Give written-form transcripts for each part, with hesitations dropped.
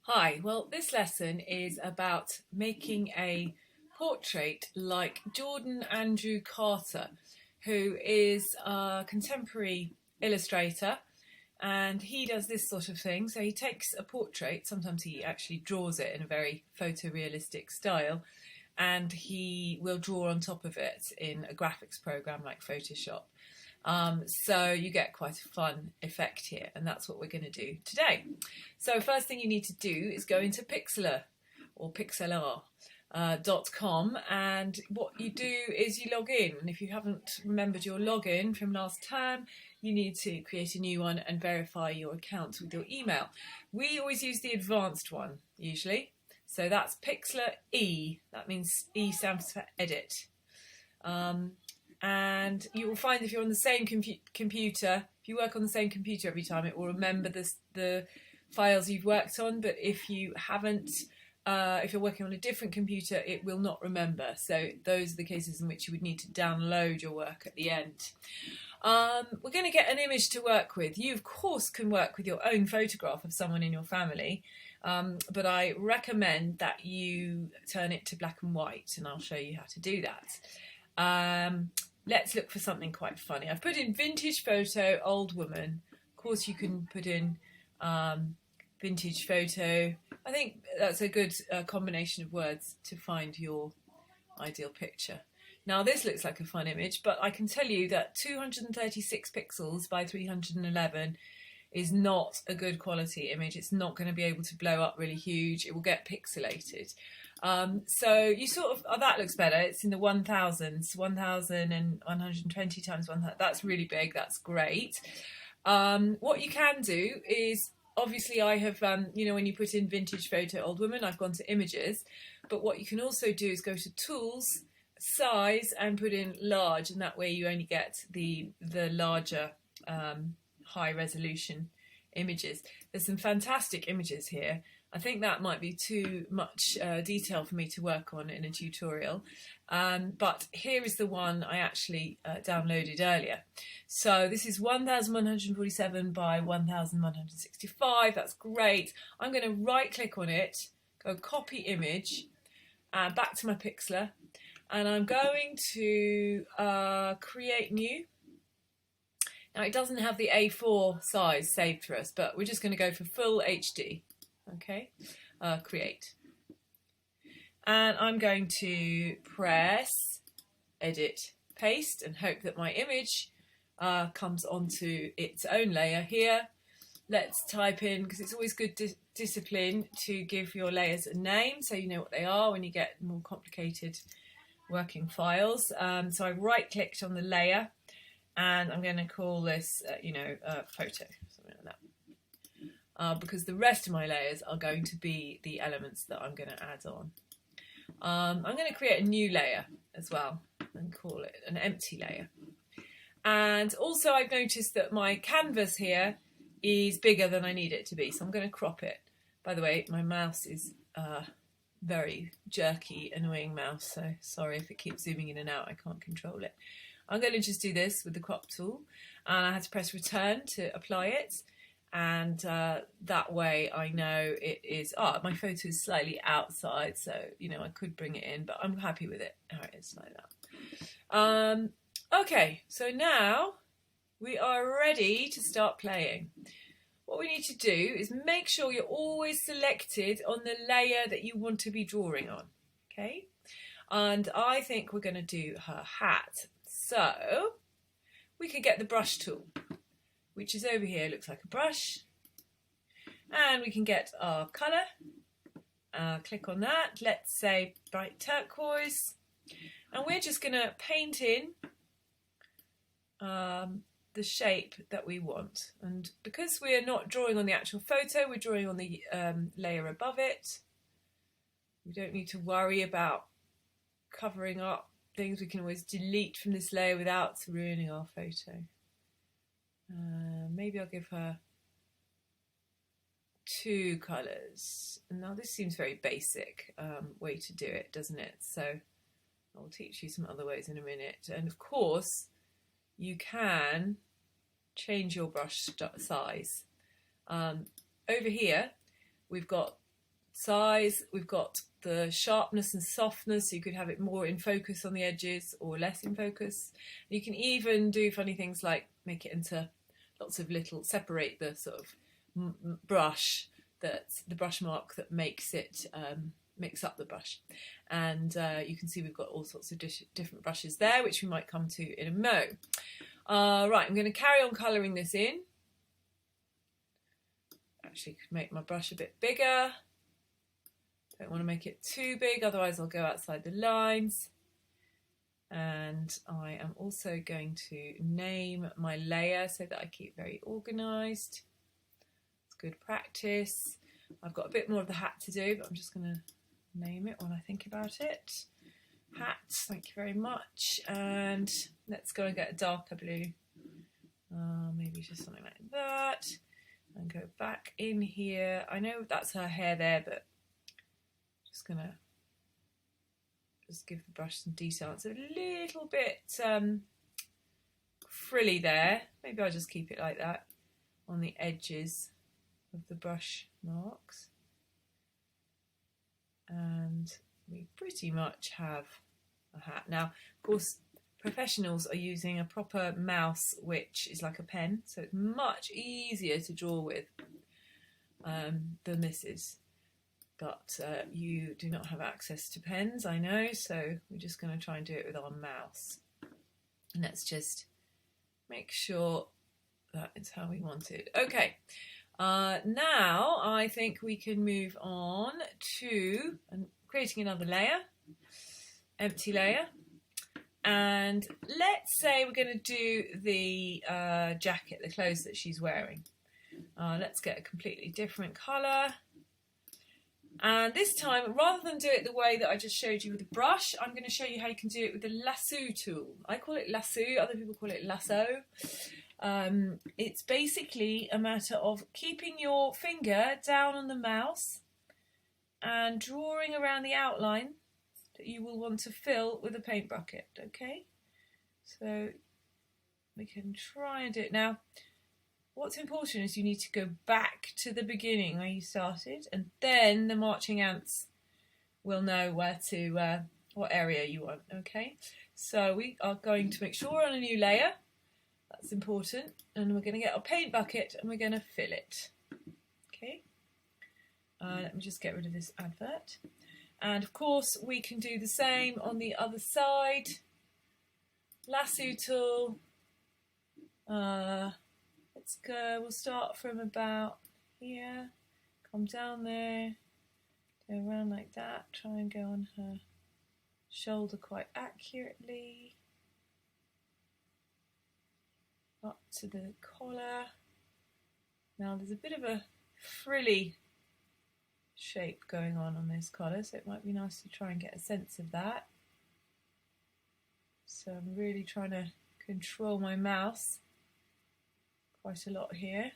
Hi, well, this lesson is about making a portrait like Jordan Andrew Carter, who is a contemporary illustrator, and he does this sort of thing. So he takes a portrait, sometimes he actually draws it in a very photorealistic style, and he will draw on top of it in a graphics program like Photoshop. So you get quite a fun effect here, and that's what we're going to do today. So first thing you need to do is go into Pixlr or Pixlr.com, and what you do is you log in. And if you haven't remembered your login from last term, you need to create a new one and verify your account with your email. We always use the advanced one usually, so that's Pixlr E. That means E stands for edit. And you will find if you're on the same computer, if you work on the same computer every time, it will remember the files you've worked on. But if you haven't, if you're working on a different computer, it will not remember. So those are the cases in which you would need to download your work at the end. We're going to get an image to work with. You, of course, can work with your own photograph of someone in your family, but I recommend that you turn it to black and white, and I'll show you how to do that. Let's look for something quite funny. I've put in vintage photo, old woman. Of course, you can put in vintage photo. I think that's a good combination of words to find your ideal picture. Now, this looks like a fun image, but I can tell you that 236 pixels by 311 is not a good quality image. It's not going to be able to blow up really huge. It will get pixelated. So you sort of, oh, that looks better. It's in the 1000s, 1120 times 1000. That's really big. That's great. What you can do is, obviously I have, when you put in vintage photo old woman, I've gone to images. But what you can also do is go to tools, size, and put in large. And that way you only get the larger high resolution images. There's some fantastic images here. I think that might be too much detail for me to work on in a tutorial, but here is the one I actually downloaded earlier. So this is 1147 by 1165. That's great. I'm going to right click on it, go copy image, back to my Pixlr, and I'm going to create new. Now it doesn't have the A4 size saved for us, but we're just going to go for full HD. Okay, create. And I'm going to press edit, paste, and hope that my image comes onto its own layer here. Let's type in, because it's always good discipline to give your layers a name so you know what they are when you get more complicated working files. So I right clicked on the layer, and I'm going to call this, photo, something like that. Because the rest of my layers are going to be the elements that I'm going to add on. I'm going to create a new layer as well and call it an empty layer. And also I've noticed that my canvas here is bigger than I need it to be, so I'm going to crop it. By the way, my mouse is very jerky, annoying mouse, so sorry if it keeps zooming in and out, I can't control it. I'm going to just do this with the crop tool, and I had to press return to apply it. And that way I know it is, my photo is slightly outside, so I could bring it in, but I'm happy with it how it is like that. Okay, so now we are ready to start playing. What we need to do is make sure you're always selected on the layer that you want to be drawing on. Okay, and I think we're going to do her hat, so we can get the brush tool, which is over here, looks like a brush. And we can get our colour, click on that, let's say bright turquoise. And we're just going to paint in the shape that we want. And because we're not drawing on the actual photo, we're drawing on the layer above it. We don't need to worry about covering up things. We can always delete from this layer without ruining our photo. Maybe I'll give her two colours. Now this seems very basic way to do it, doesn't it? So I'll teach you some other ways in a minute. And of course you can change your brush size. Over here we've got size. We've got the sharpness and softness, so you could have it more in focus on the edges or less in focus. You can even do funny things like make it into lots of little, separate the sort of brush, that's the brush mark that makes it mix up the brush. And you can see we've got all sorts of different brushes there, which we might come to in a mo. Right, I'm going to carry on colouring this in. Actually, could make my brush a bit bigger. Don't want to make it too big, otherwise I'll go outside the lines. And I am also going to name my layer so that I keep very organised. It's good practice. I've got a bit more of the hat to do, but I'm just going to name it when I think about it. Hat, thank you very much. And let's go and get a darker blue. Maybe just something like that. And go back in here. I know that's her hair there, but I'm just going to give the brush some detail. It's a little bit frilly there. Maybe I'll just keep it like that on the edges of the brush marks. And we pretty much have a hat. Now, of course, professionals are using a proper mouse, which is like a pen, so it's much easier to draw with than this is. But you do not have access to pens, I know, so we're just going to try and do it with our mouse. And let's just make sure that is how we want it. Okay, now I think we can move on to creating another layer, empty layer. And let's say we're going to do the jacket, the clothes that she's wearing. Let's get a completely different colour. And this time, rather than do it the way that I just showed you with the brush, I'm going to show you how you can do it with the lasso tool. I call it lasso, other people call it lasso. It's basically a matter of keeping your finger down on the mouse and drawing around the outline that you will want to fill with a paint bucket, okay? So we can try and do it. Now, what's important is you need to go back to the beginning where you started, and then the marching ants will know where to, what area you want, okay? So we are going to make sure we're on a new layer. That's important. And we're going to get our paint bucket and we're going to fill it, okay? Let me just get rid of this advert. And of course we can do the same on the other side. Lasso tool. Let's go, we'll start from about here, come down there, go around like that, try and go on her shoulder quite accurately, up to the collar. Now there's a bit of a frilly shape going on this collar, so it might be nice to try and get a sense of that. So I'm really trying to control my mouse quite a lot here.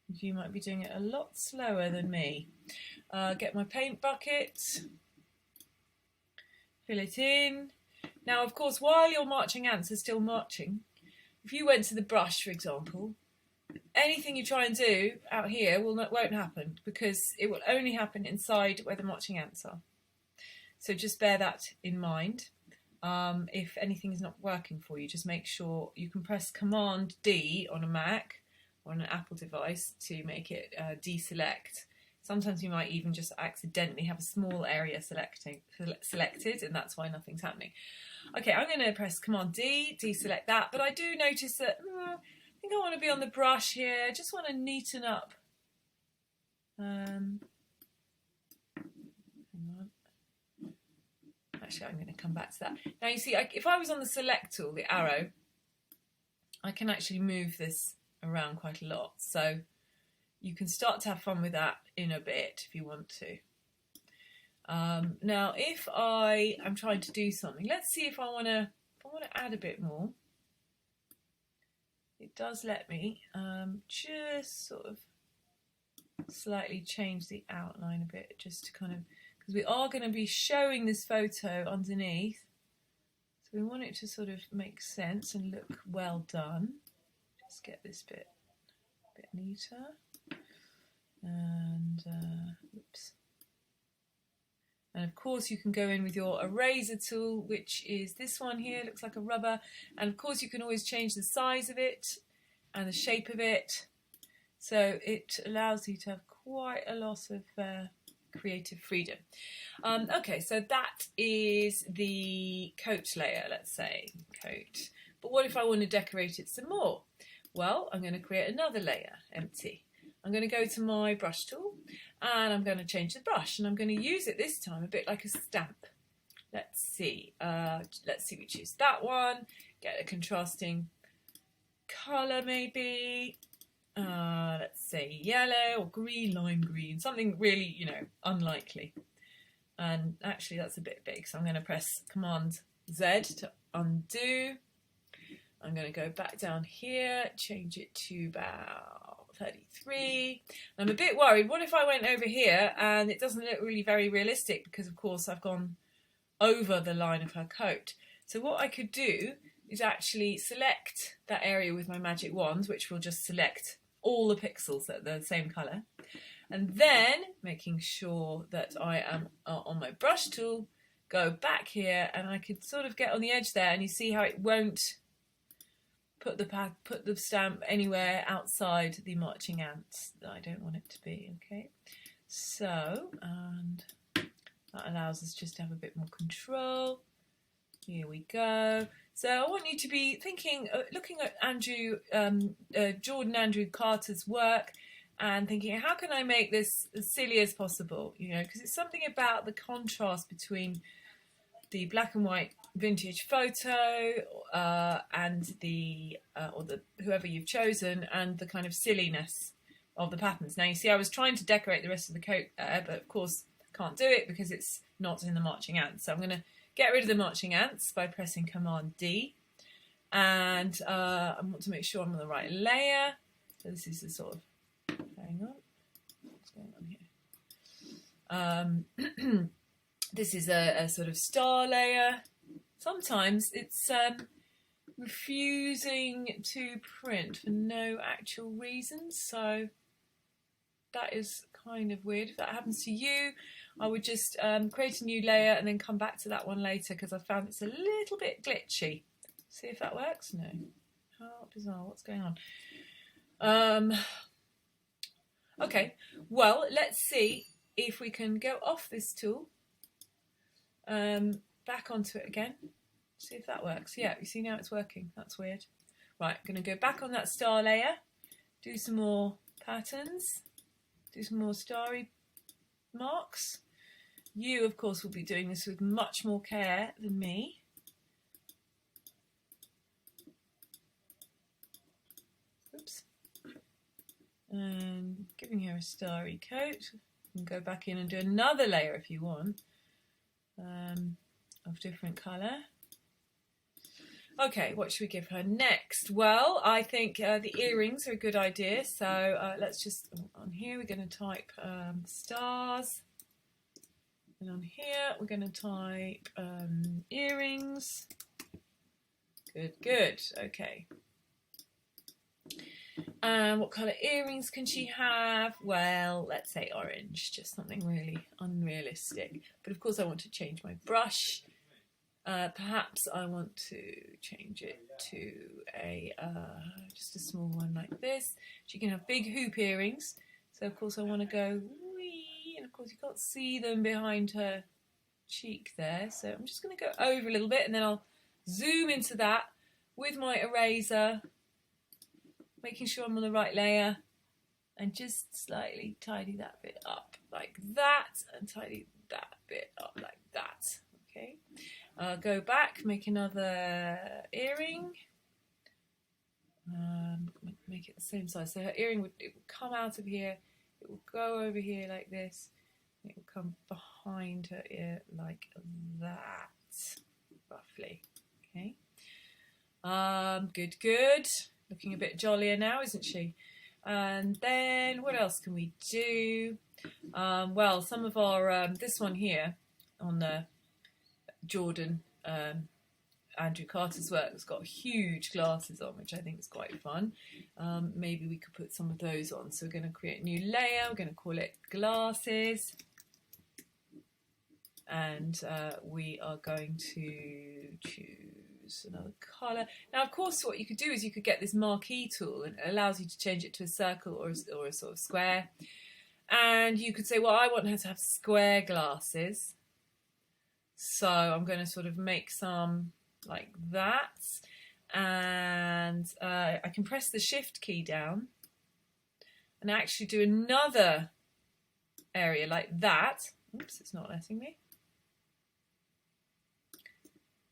You might be doing it a lot slower than me. Get my paint bucket, fill it in. Now, of course, while your marching ants are still marching, if you went to the brush, for example, anything you try and do out here won't happen, because it will only happen inside where the marching ants are. So just bear that in mind. If anything is not working for you, just make sure you can press Command D on a Mac or on an Apple device to make it deselect. Sometimes you might even just accidentally have a small area selected, and that's why nothing's happening. Okay, I'm going to press Command D, deselect that, but I do notice that I think I want to be on the brush here. I just want to neaten up. Hang on. Actually, I'm going to come back to that. Now you see, if I was on the select tool, the arrow, I can actually move this around quite a lot. So you can start to have fun with that in a bit if you want to. Now, if I am trying to do something, let's see if I want to add a bit more. It does let me just sort of slightly change the outline a bit, just to kind of, because we are going to be showing this photo underneath, so we want it to sort of make sense and look well done. Just get this bit a bit neater, and oops. And of course you can go in with your eraser tool, which is this one here, looks like a rubber. And of course you can always change the size of it and the shape of it. So it allows you to have quite a lot of creative freedom. Okay, so that is the coat layer, let's say, coat. But what if I want to decorate it some more? Well, I'm going to create another layer, empty. I'm going to go to my brush tool and I'm going to change the brush and I'm going to use it this time a bit like a stamp. Let's see, we choose that one, get a contrasting colour maybe, let's say yellow or green, lime green, something really, you know, unlikely. And actually that's a bit big, so I'm going to press Command Z to undo. I'm going to go back down here, change it to about 33. I'm a bit worried, what if I went over here and it doesn't look really very realistic because of course I've gone over the line of her coat. So what I could do is actually select that area with my magic wand, which will just select all the pixels that are the same colour. And then, making sure that I am on my brush tool, go back here and I could sort of get on the edge there and you see how it won't put the stamp anywhere outside the marching ants that I don't want it to be, okay? So, and that allows us just to have a bit more control. Here we go. So I want you to be thinking, looking at Jordan Carter's work and thinking, how can I make this as silly as possible? You know, because it's something about the contrast between the black and white vintage photo and the whoever you've chosen and the kind of silliness of the patterns. Now you see I was trying to decorate the rest of the coat but of course can't do it because it's not in the marching ants. So I'm going to get rid of the marching ants by pressing Command D, and I want to make sure I'm on the right layer. So this is the sort of, hang on, what's going on here? This is a sort of star layer. Sometimes it's refusing to print for no actual reason, so that is kind of weird. If that happens to you, I would just create a new layer and then come back to that one later because I found it's a little bit glitchy. See if that works? No. How bizarre. What's going on? Okay, well, let's see if we can go off this tool, back onto it again. See if that works. Yeah, you see now it's working. That's weird. Right, I'm going to go back on that star layer, do some more patterns, do some more starry marks. You, of course, will be doing this with much more care than me. Oops. And giving her a starry coat. You can go back in and do another layer if you want, of different colour. Okay, what should we give her next? Well, I think the earrings are a good idea. So let's just, on here we're going to type stars. And on here we're going to type earrings. Good, good. Okay. And what colour earrings can she have? Well, let's say orange, just something really unrealistic. But of course I want to change my brush. Perhaps I want to change it to a just a small one like this. She can have big hoop earrings. So of course I want to go wee, and of course you can't see them behind her cheek there. So I'm just going to go over a little bit and then I'll zoom into that with my eraser, making sure I'm on the right layer, and just slightly tidy that bit up like that, and tidy that bit up like that. Okay. Go back, make another earring, make it the same size. So her earring would come out of here, it will go over here like this, and it will come behind her ear like that, roughly. Okay. Good, good. Looking a bit jollier now, isn't she? And then what else can we do? Well, some of our this one here on the Jordan Andrew Carter's work has got huge glasses on, which I think is quite fun. Maybe we could put some of those on. So we're going to create a new layer. We're going to call it glasses. And we are going to choose another colour. Now, of course, what you could do is you could get this marquee tool, and it allows you to change it to a circle or a sort of square. And you could say, well, I want her to have square glasses. So I'm going to sort of make some like that. And I can press the Shift key down and actually do another area like that. Oops, it's not letting me.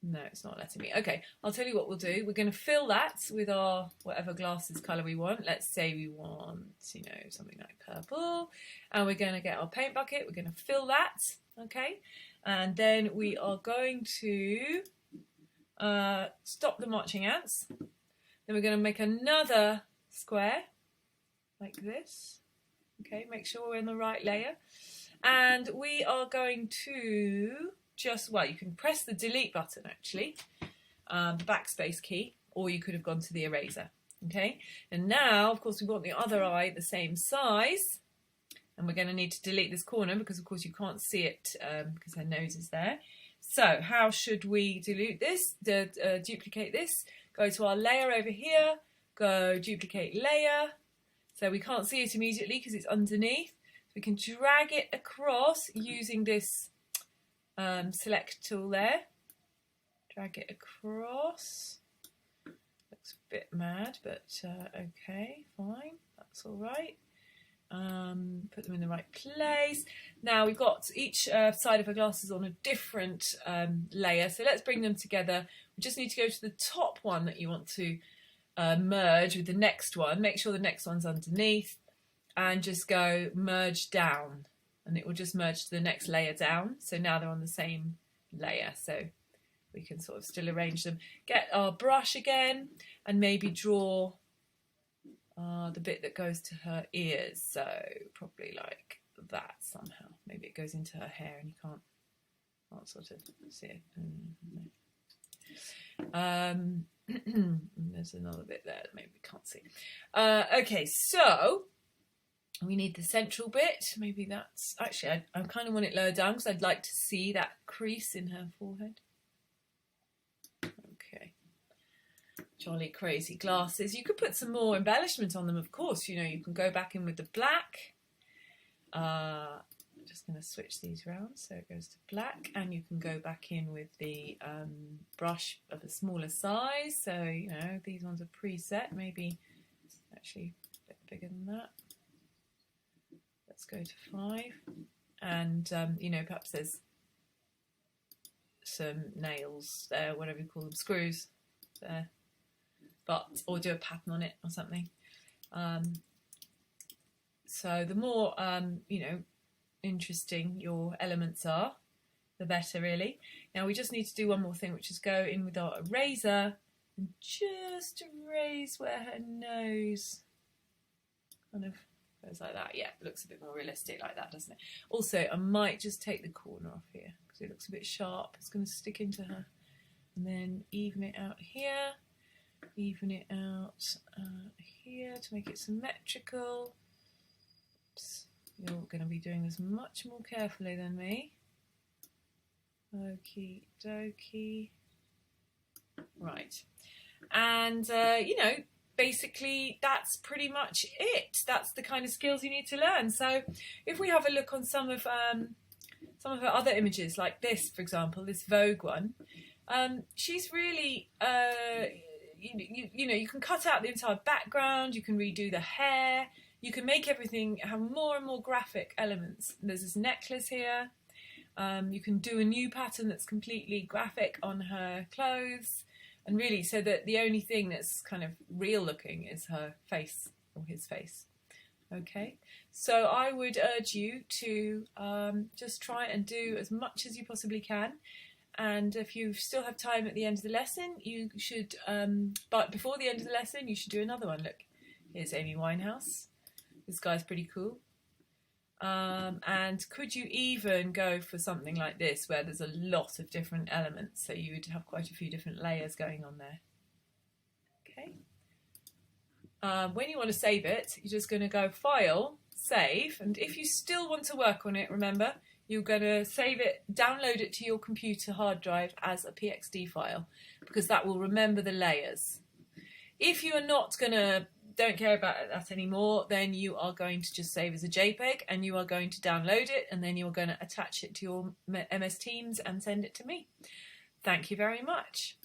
No, it's not letting me. Okay, I'll tell you what we'll do. We're going to fill that with our whatever glasses colour we want. Let's say we want, you know, something like purple. And we're going to get our paint bucket. We're going to fill that, okay? And then we are going to stop the marching ants. Then we're going to make another square like this. Okay, make sure we're in the right layer. And we are going to just, well, you can press the delete button actually, the backspace key, or you could have gone to the eraser. Okay, and now, of course, we want the other eye the same size. And we're going to need to delete this corner because, of course, you can't see it because her nose is there. So how should we duplicate this? Go to our layer over here, go duplicate layer. So we can't see it immediately because it's underneath. We can drag it across using this select tool there. Drag it across. Looks a bit mad, but okay, fine. That's all right. Put them in the right place. Now we've got each side of our glasses on a different layer, so let's bring them together. We just need to go to the top one that you want to merge with the next one. Make sure the next one's underneath and just go merge down, and it will just merge to the next layer down. So now they're on the same layer, so we can sort of still arrange them. Get our brush again and maybe draw the bit that goes to her ears, so probably like that somehow. Maybe it goes into her hair and you can't sort of see it. There's another bit there that maybe we can't see. Okay, so we need the central bit. Maybe that's actually I kind of want it lower down because I'd like to see that crease in her forehead. Okay. Jolly crazy glasses. You could put some more embellishment on them, of course. You know, you can go back in with the black. I'm just going to switch these around so it goes to black, and you can go back in with the brush of a smaller size. So, you know, these ones are preset. Maybe actually a bit bigger than that. Let's go to 5. And, you know, perhaps there's some nails there, whatever you call them, screws there. Or do a pattern on it or something. So the more, you know, interesting your elements are, the better, really. Now we just need to do one more thing, which is go in with our eraser and just erase where her nose kind of goes like that. Yeah, it looks a bit more realistic like that, doesn't it? Also, I might just take the corner off here because it looks a bit sharp. It's going to stick into her. And then even it out here. Even it out here to make it symmetrical. Oops. You're going to be doing this much more carefully than me. Okie dokie. Right. And, you know, basically that's pretty much it. That's the kind of skills you need to learn. So if we have a look on some of her other images, like this, for example, this Vogue one, she's really... You know, you can cut out the entire background, you can redo the hair, you can make everything have more and more graphic elements. There's this necklace here. You can do a new pattern that's completely graphic on her clothes, and really so that the only thing that's kind of real looking is her face or his face. Okay, so I would urge you to just try and do as much as you possibly can. And if you still have time at the end of the lesson, you should, but before the end of the lesson, you should do another one. Look, here's Amy Winehouse. This guy's pretty cool. And could you even go for something like this where there's a lot of different elements, so you would have quite a few different layers going on there. Okay. When you want to save it, you're just going to go File, Save, and if you still want to work on it, remember, you're going to save it, download it to your computer hard drive as a PXD file, because that will remember the layers. If you are don't care about that anymore, then you are going to just save as a JPEG, and you are going to download it, and then you're going to attach it to your MS Teams and send it to me. Thank you very much.